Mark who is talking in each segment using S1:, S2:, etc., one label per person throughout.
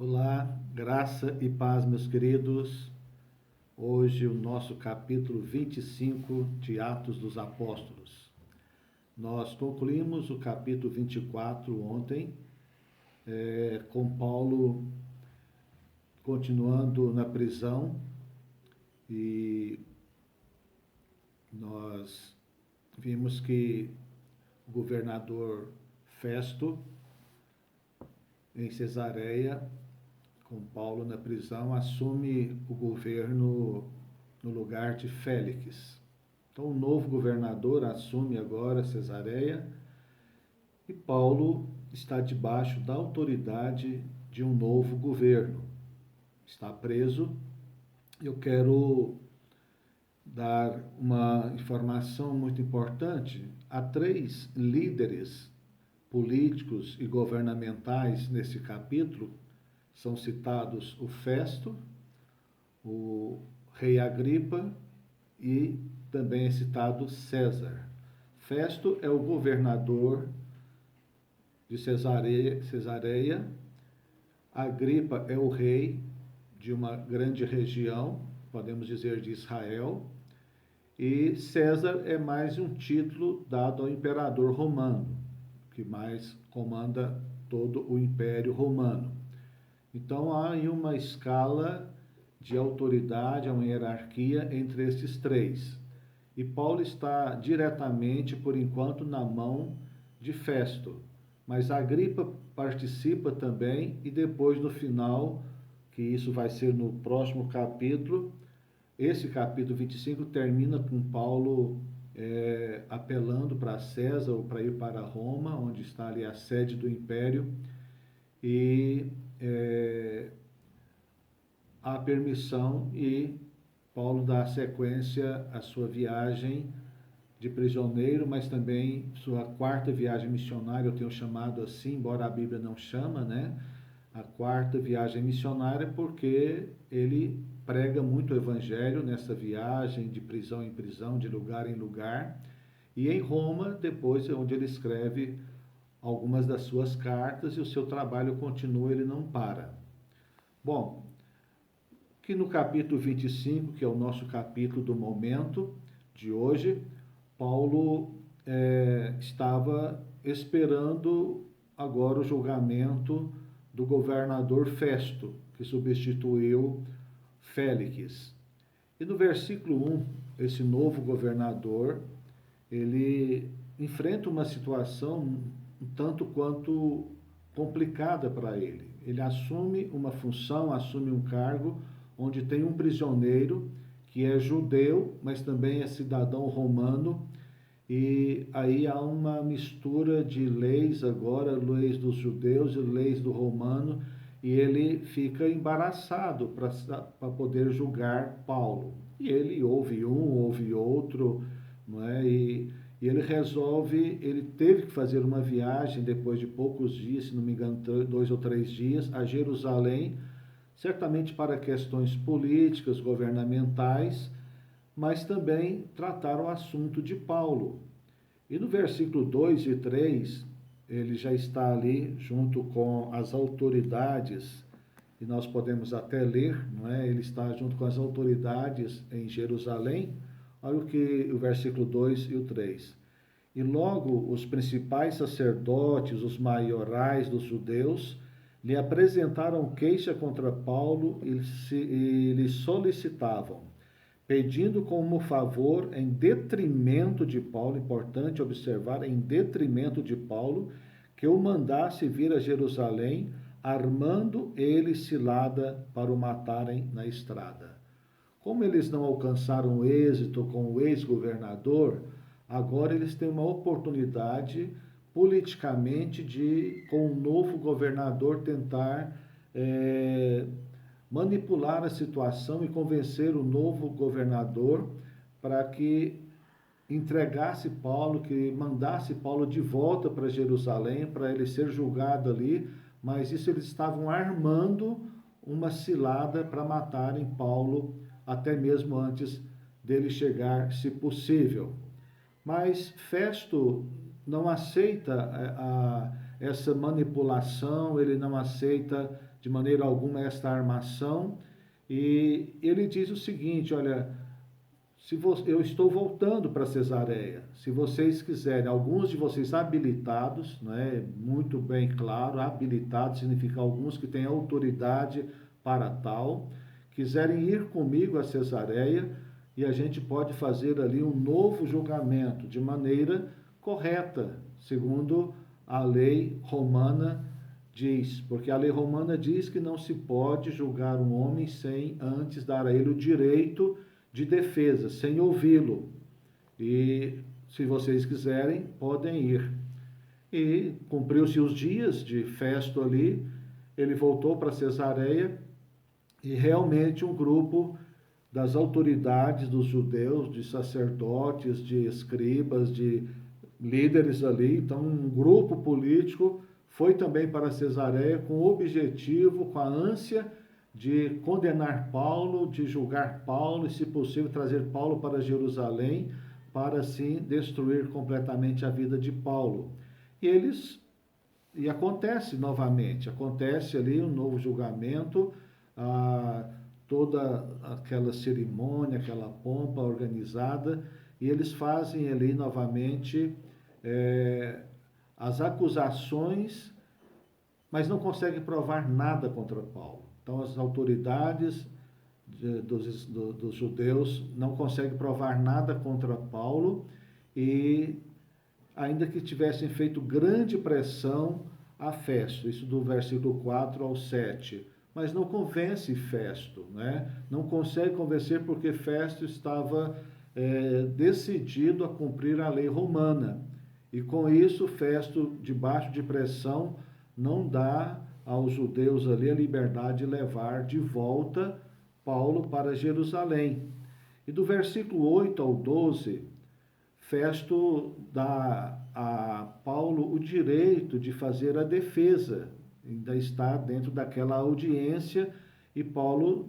S1: Olá, graça e paz, meus queridos. Hoje o nosso capítulo 25 de Atos dos Apóstolos. Nós concluímos o capítulo 24 ontem, com Paulo continuando na prisão, e nós vimos que o governador Festo, em Cesareia, com Paulo na prisão, assume o governo no lugar de Félix. Então, o novo governador assume agora Cesareia e Paulo está debaixo da autoridade de um novo governo. Está preso. Eu quero dar uma informação muito importante. Há 3 líderes políticos e governamentais nesse capítulo. São citados o Festo, o rei Agripa e também é citado César. Festo é o governador de Cesareia. Agripa é o rei de uma grande região, podemos dizer de Israel. E César é mais um título dado ao imperador romano, que mais comanda todo o Império Romano. Então, há aí uma escala de autoridade, uma hierarquia entre esses 3. E Paulo está diretamente, por enquanto, na mão de Festo. Mas Agripa participa também, e depois, no final, que isso vai ser no próximo capítulo, esse capítulo 25 termina com Paulo apelando para César ou para ir para Roma, onde está ali a sede do Império, e a permissão, e Paulo dá sequência à sua viagem de prisioneiro, mas também sua 4ª viagem missionária, eu tenho chamado assim, embora a Bíblia não chama, né? A 4ª viagem missionária, porque ele prega muito o evangelho nessa viagem, de prisão em prisão, de lugar em lugar, e em Roma, depois é onde ele escreve algumas das suas cartas, e o seu trabalho continua, ele não para. Bom, que no capítulo 25, que é o nosso capítulo do momento de hoje, Paulo estava esperando agora o julgamento do governador Festo, que substituiu Félix. E no versículo 1, esse novo governador, ele enfrenta uma situação um tanto quanto complicada para ele. Ele assume uma função, assume um cargo onde tem um prisioneiro que é judeu, mas também é cidadão romano, e aí há uma mistura de leis agora, leis dos judeus e leis do romano, e ele fica embaraçado para poder julgar Paulo. E ele ouve um, ouve outro, não é? E ele teve que fazer uma viagem depois de poucos dias, se não me engano, 2 ou 3 dias, a Jerusalém, certamente para questões políticas, governamentais, mas também tratar o assunto de Paulo. E no versículo 2 e 3, ele já está ali junto com as autoridades, e nós podemos até ler, não é? Ele está junto com as autoridades em Jerusalém. Olha o versículo 2 e o 3. E logo os principais sacerdotes, os maiorais dos judeus, lhe apresentaram queixa contra Paulo e lhe solicitavam, pedindo como favor, em detrimento de Paulo, importante observar, em detrimento de Paulo, que o mandasse vir a Jerusalém, armando ele cilada para o matarem na estrada. Como eles não alcançaram êxito com o ex-governador, agora eles têm uma oportunidade politicamente de, com o novo governador, tentar manipular a situação e convencer o novo governador para que entregasse Paulo, que mandasse Paulo de volta para Jerusalém, para ele ser julgado ali, mas isso eles estavam armando uma cilada para matarem Paulo, até mesmo antes dele chegar, se possível. Mas Festo não aceita essa manipulação, ele não aceita de maneira alguma esta armação. E ele diz o seguinte: olha, eu estou voltando para Cesareia. Se vocês quiserem, alguns de vocês habilitados, né, muito bem claro, habilitados significa alguns que têm autoridade para tal, quiserem ir comigo a Cesareia, e a gente pode fazer ali um novo julgamento de maneira correta, segundo a lei romana diz, porque a lei romana diz que não se pode julgar um homem sem antes dar a ele o direito de defesa, sem ouvi-lo. E se vocês quiserem, podem ir. E cumpriu-se os dias de Festo ali, ele voltou para Cesareia e realmente um grupo das autoridades dos judeus, de sacerdotes, de escribas, de líderes ali, então um grupo político foi também para Cesareia com o objetivo, com a ânsia de condenar Paulo, de julgar Paulo e, se possível, trazer Paulo para Jerusalém, para assim destruir completamente a vida de Paulo. E acontece novamente, acontece ali um novo julgamento, toda aquela cerimônia, aquela pompa organizada, e eles fazem ali novamente as acusações, mas não conseguem provar nada contra Paulo. Então as autoridades dos judeus não conseguem provar nada contra Paulo, e ainda que tivessem feito grande pressão a Festo, isso do versículo 4 ao 7, mas não convence Festo, né? Não consegue convencer porque Festo estava decidido a cumprir a lei romana. E com isso, Festo, debaixo de pressão, não dá aos judeus ali a liberdade de levar de volta Paulo para Jerusalém. E do versículo 8 ao 12, Festo dá a Paulo o direito de fazer a defesa, ainda está dentro daquela audiência, e Paulo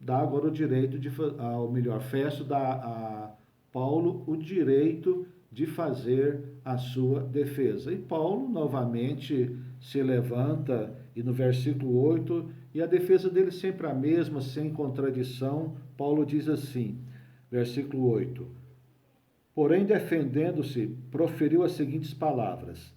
S1: dá agora o direito Festo dá a Paulo o direito de fazer a sua defesa. E Paulo novamente se levanta, e no versículo 8, e a defesa dele sempre a mesma, sem contradição, Paulo diz assim, versículo 8, porém, defendendo-se, proferiu as seguintes palavras: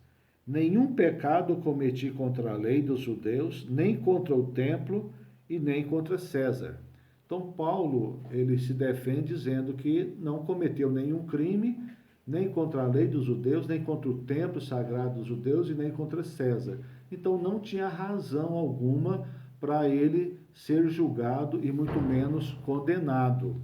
S1: nenhum pecado cometi contra a lei dos judeus, nem contra o templo e nem contra César. Então, Paulo, ele se defende dizendo que não cometeu nenhum crime, nem contra a lei dos judeus, nem contra o templo sagrado dos judeus e nem contra César. Então, não tinha razão alguma para ele ser julgado e muito menos condenado.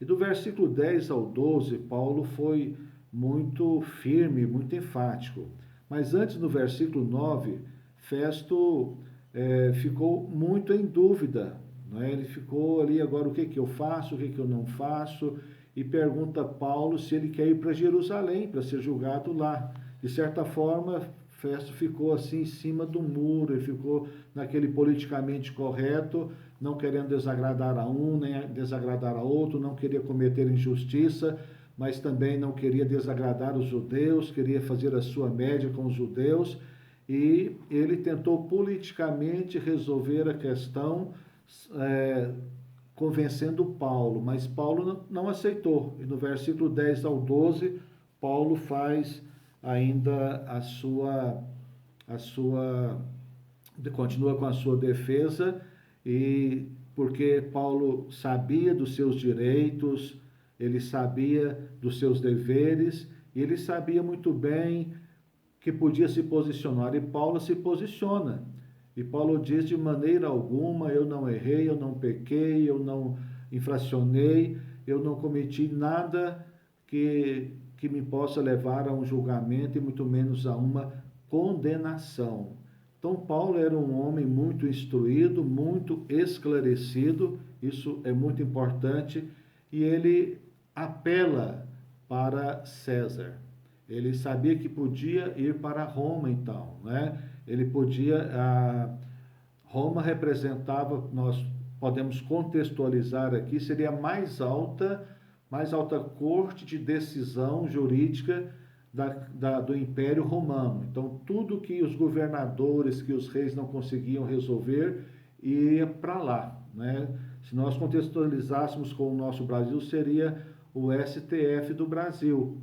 S1: E do versículo 10 ao 12, Paulo foi muito firme, muito enfático. Mas antes, no versículo 9, Festo ficou muito em dúvida. Né? Ele ficou ali, agora o que eu faço, o que eu não faço, e pergunta a Paulo se ele quer ir para Jerusalém, para ser julgado lá. De certa forma, Festo ficou assim em cima do muro, ele ficou naquele politicamente correto, não querendo desagradar a um, nem desagradar a outro, não queria cometer injustiça, mas também não queria desagradar os judeus, queria fazer a sua média com os judeus, e ele tentou politicamente resolver a questão, convencendo Paulo, mas Paulo não aceitou. E no versículo 10 ao 12, Paulo faz ainda continua com a sua defesa, e porque Paulo sabia dos seus direitos, ele sabia dos seus deveres, e ele sabia muito bem que podia se posicionar, e Paulo se posiciona. E Paulo diz: de maneira alguma eu não errei, eu não pequei, eu não infracionei, eu não cometi nada que me possa levar a um julgamento e muito menos a uma condenação. Então, Paulo era um homem muito instruído, muito esclarecido, isso é muito importante, e ele apela para César. Ele sabia que podia ir para Roma, então, né? Ele podia... Roma representava, nós podemos contextualizar aqui, seria a mais alta corte de decisão jurídica do Império Romano. Então, tudo que os governadores, que os reis não conseguiam resolver, ia para lá, né? Se nós contextualizássemos com o nosso Brasil, seria o STF do Brasil.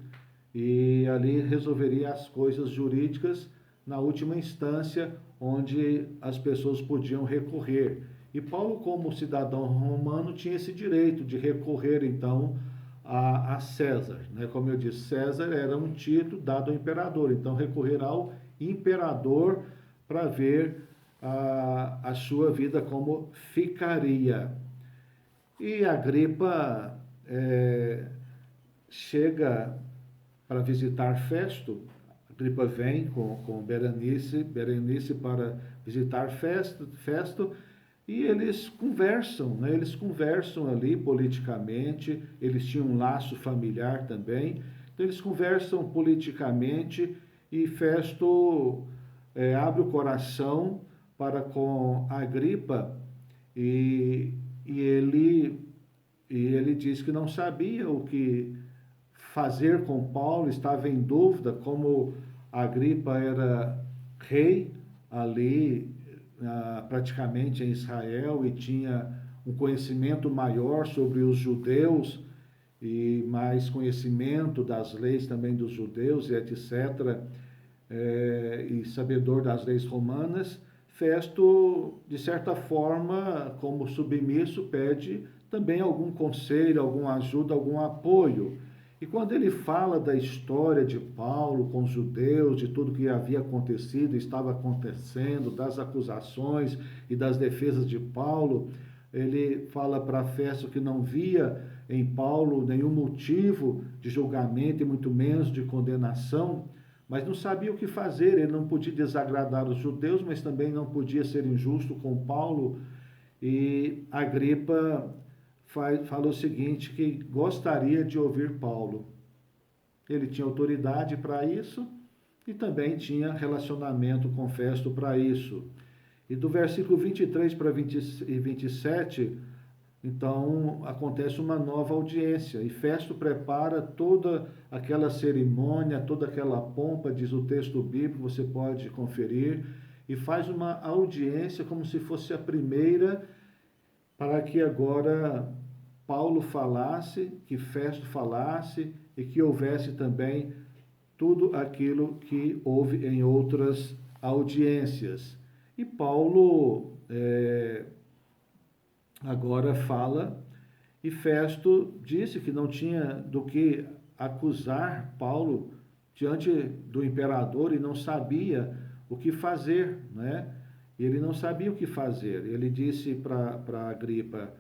S1: E ali resolveria as coisas jurídicas na última instância, onde as pessoas podiam recorrer. E Paulo, como cidadão romano, tinha esse direito de recorrer, então, a César, né? Como eu disse, César era um título dado ao imperador, então recorrer ao imperador para ver a sua vida como ficaria. E Agripa chega para visitar Festo. Agripa vem com Berenice para visitar Festo, e eles conversam, né? Eles conversam ali politicamente, eles tinham um laço familiar também, então eles conversam politicamente, e Festo abre o coração para com Agripa, e ele diz que não sabia o que fazer com Paulo, estava em dúvida, como Agripa era rei ali, praticamente em Israel, e tinha um conhecimento maior sobre os judeus, e mais conhecimento das leis também dos judeus, e etc., e sabedor das leis romanas. Festo, de certa forma, como submisso, pede também algum conselho, alguma ajuda, algum apoio. E quando ele fala da história de Paulo com os judeus, de tudo que havia acontecido, estava acontecendo, das acusações e das defesas de Paulo, ele fala para Festo que não via em Paulo nenhum motivo de julgamento e muito menos de condenação, mas não sabia o que fazer. Ele não podia desagradar os judeus, mas também não podia ser injusto com Paulo. E Agripa fala o seguinte, que gostaria de ouvir Paulo. Ele tinha autoridade para isso e também tinha relacionamento com Festo para isso. E do versículo 23 para 27, então acontece uma nova audiência, e Festo prepara toda aquela cerimônia, toda aquela pompa, diz o texto bíblico, você pode conferir, e faz uma audiência como se fosse a primeira, para que agora Paulo falasse, que Festo falasse, e que houvesse também tudo aquilo que houve em outras audiências. E Paulo agora fala, e Festo disse que não tinha do que acusar Paulo diante do imperador, e não sabia o que fazer, né? Ele não sabia o que fazer. Ele disse para Agripa,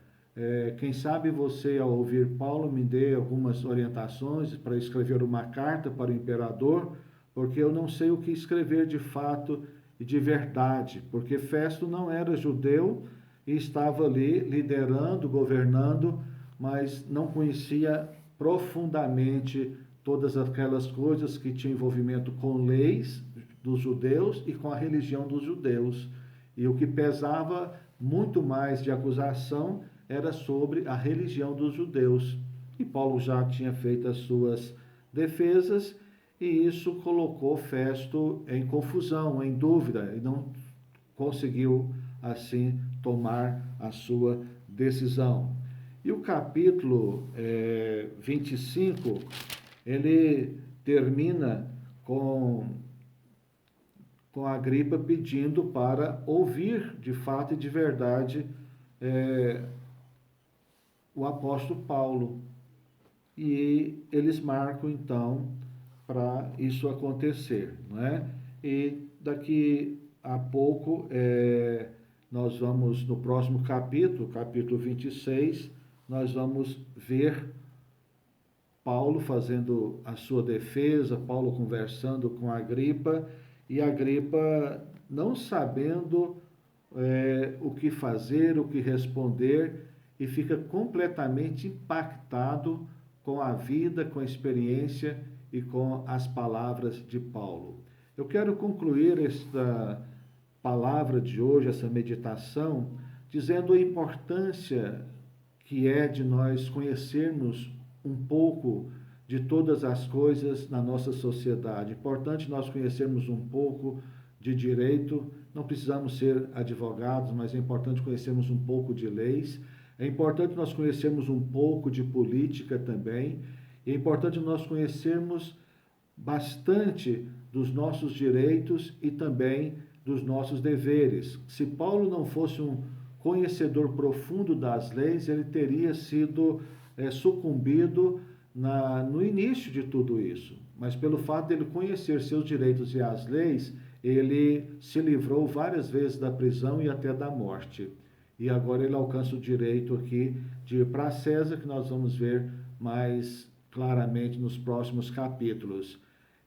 S1: quem sabe você, ao ouvir Paulo, me dê algumas orientações para escrever uma carta para o imperador, porque eu não sei o que escrever de fato e de verdade, porque Festo não era judeu e estava ali liderando, governando, mas não conhecia profundamente todas aquelas coisas que tinham envolvimento com leis dos judeus e com a religião dos judeus. E o que pesava muito mais de acusação era sobre a religião dos judeus. E Paulo já tinha feito as suas defesas, e isso colocou Festo em confusão, em dúvida, e não conseguiu, assim, tomar a sua decisão. E o capítulo 25, ele termina com Agripa pedindo para ouvir de fato e de verdade o apóstolo Paulo. E eles marcam então para isso acontecer, não é? E daqui a pouco nós vamos, no próximo capítulo 26, nós vamos ver Paulo fazendo a sua defesa, Paulo conversando com Agripa, e Agripa não sabendo o que fazer, o que responder, e fica completamente impactado com a vida, com a experiência e com as palavras de Paulo. Eu quero concluir esta palavra de hoje, essa meditação, dizendo a importância que é de nós conhecermos um pouco de todas as coisas na nossa sociedade. É importante nós conhecermos um pouco de direito, não precisamos ser advogados, mas é importante conhecermos um pouco de leis, é importante nós conhecermos um pouco de política também, é importante nós conhecermos bastante dos nossos direitos e também dos nossos deveres. Se Paulo não fosse um conhecedor profundo das leis, ele teria sido sucumbido no início de tudo isso. Mas pelo fato de ele conhecer seus direitos e as leis, ele se livrou várias vezes da prisão e até da morte. E agora ele alcança o direito aqui de ir para César, que nós vamos ver mais claramente nos próximos capítulos.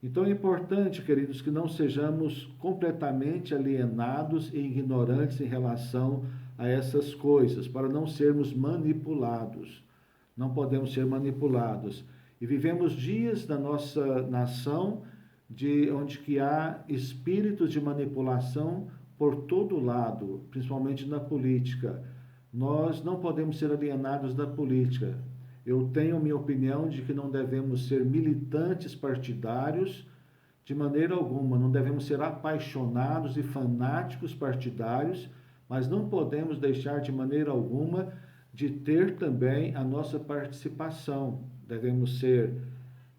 S1: Então é importante, queridos, que não sejamos completamente alienados e ignorantes em relação a essas coisas, para não sermos manipulados. Não podemos ser manipulados. E vivemos dias da nossa nação onde que há espíritos de manipulação por todo lado, principalmente na política. Nós não podemos ser alienados da política. Eu tenho minha opinião de que não devemos ser militantes partidários de maneira alguma, não devemos ser apaixonados e fanáticos partidários, mas não podemos deixar de maneira alguma de ter também a nossa participação. Devemos ser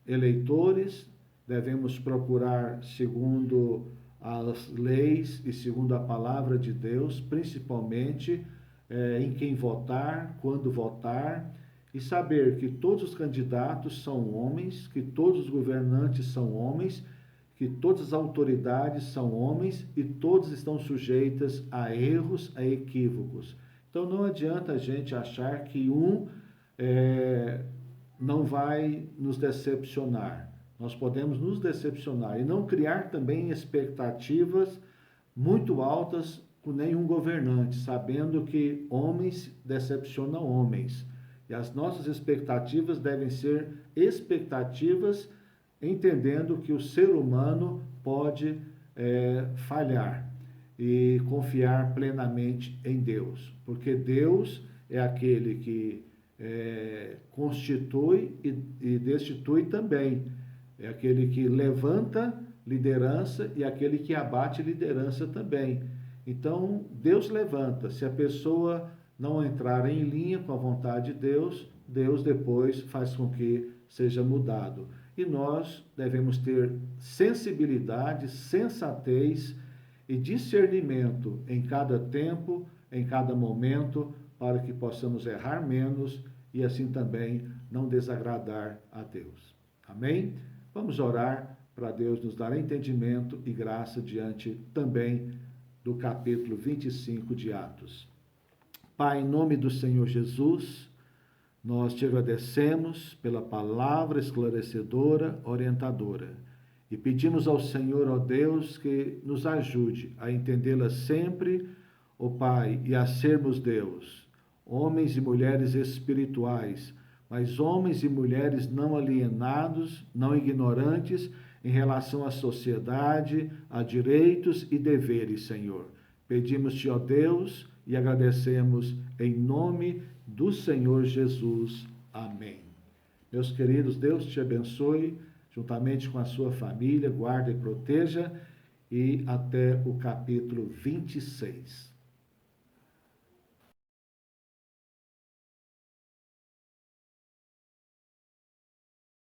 S1: eleitores, devemos procurar segundo as leis e segundo a palavra de Deus, principalmente em quem votar, quando votar, e saber que todos os candidatos são homens, que todos os governantes são homens, que todas as autoridades são homens e todos estão sujeitas a erros, a equívocos. Então não adianta a gente achar que não vai nos decepcionar. Nós podemos nos decepcionar e não criar também expectativas muito altas com nenhum governante, sabendo que homens decepcionam homens. E as nossas expectativas devem ser expectativas entendendo que o ser humano pode falhar e confiar plenamente em Deus, porque Deus é aquele que constitui e destitui também, é aquele que levanta liderança e aquele que abate liderança também. Então, Deus levanta. Se a pessoa não entrar em linha com a vontade de Deus, Deus depois faz com que seja mudado. E nós devemos ter sensibilidade, sensatez e discernimento em cada tempo, em cada momento, para que possamos errar menos e assim também não desagradar a Deus. Amém? Vamos orar para Deus nos dar entendimento e graça diante também do capítulo 25 de Atos. Pai, em nome do Senhor Jesus, nós te agradecemos pela palavra esclarecedora, orientadora. E pedimos ao Senhor, ó Deus, que nos ajude a entendê-la sempre, ó Pai, e a sermos Deus, homens e mulheres espirituais, mas homens e mulheres não alienados, não ignorantes em relação à sociedade, a direitos e deveres, Senhor. Pedimos-te, ó Deus, e agradecemos em nome do Senhor Jesus. Amém. Meus queridos, Deus te abençoe, juntamente com a sua família, guarde e proteja, e até o capítulo 26.